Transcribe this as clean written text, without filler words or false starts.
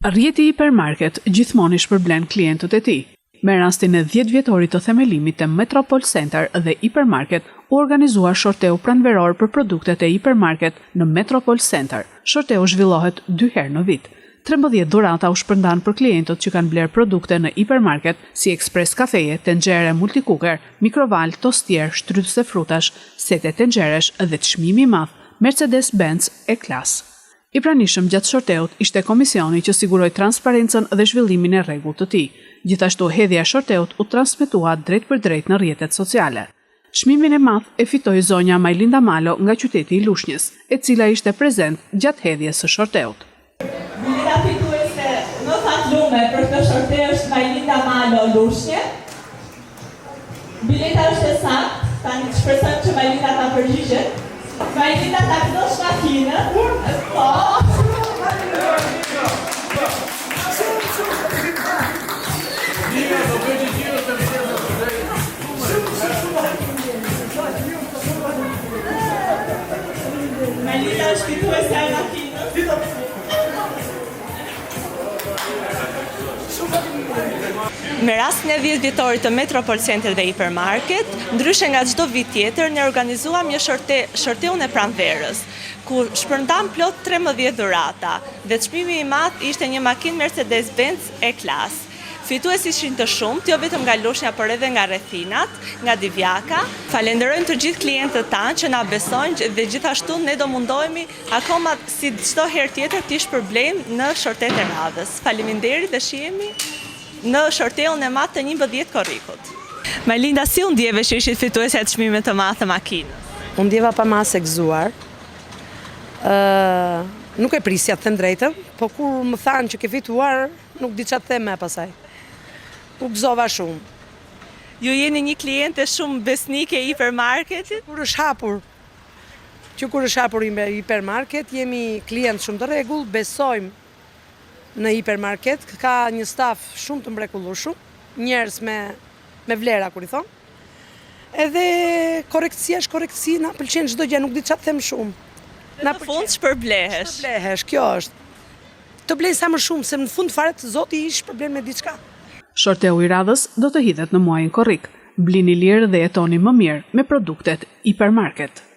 Rrjeti Hipermarket gjithmonë i shpërblen klientët e tij. Me rastin e 10 vjetorit të themelimit të Metropol Center dhe Hipermarket, u organizua shorteu pranveror për produktet e Hipermarket në Metropol Center. Shorteu zhvillohet 2 herë në vit. 13 dhurata u shpërndan për klientët që kanë bler produkte në Hipermarket, si ekspres kafeje, tenxhere multikuker, mikrovalë, tostier, shtrydhëse frutash, sete tenxheresh dhe çmimi i madh Mercedes-Benz E-Klas. I pranishëm gjatë shorteut ishte komisioni që siguroi transparencën dhe zhvillimin e rregullt të tij. Gjithashtu hedhja e shorteut u transmetua drejt për drejt në rrjetet sociale. Çmimin e madh e fitoi zonja Majlinda Malo nga qyteti i Lushnjës, e cila ishte prezent gjatë hedhjes së shorteut. Bileta fituese në fatlume për këtë shorteu është Majlinda Malo Lushnjë. Bileta është e saktë, tani shpresojmë që Majlinda ta përgjigjet. Majlinda ta këndosh makinën. Po. Majlinda është fituese e makinës. Me rastin e 10 vjetorit të Metropol Center dhe Hipermarket, ndryshe nga çdo vit tjetër, ne organizuam një shorteun e pranverës, ku shpërndam plot 13 dhurata dhe çmimi i madh ishte një makinë Mercedes-Benz E-Klas. Fituesit ishin të shumtë, jo vetëm nga Lushnja, por edhe nga rrethinat, nga Divjaka. Falenderojmë të gjithë klientët tanë që na besojnë dhe gjithashtu ne do mundohemi akoma si çdo herë tjetër të shpërblejmë në shortet e radhës. Faleminderit dhe shihemi në shorteun e madh të 11 korrikut. Majlinda, si u ndjeve që ishit fituesja e çmimit të madh të makinës? Unë ndjeva pa masë e gëzuar. Nuk e prisja të them drejtën, po kur më thanë që ke fituar, nuk di çfarë të them më pasaj. U gëzova shumë. Ju jeni një kliente shumë besnike e Hipermarketit? Kur është hapur Hipermarket, jemi klient shumë të rregull, besojmë në Hipermarket, ka një staf shumë të mrekullueshëm, njerëz me vlera kur i thon. Edhe korrektësia është korrektësi, na pëlqen çdo gjë, nuk di çfarë të them shumë. Në fund shpërblehesh. Shpërblehesh, kjo është. Të blej sa më shumë, se në fund fare Zoti i shpërblen me diçka. Shorteu i radhës do të hidhet në muajin korrik. Blini lirë dhe jetoni më mirë me produktet Hipermarket.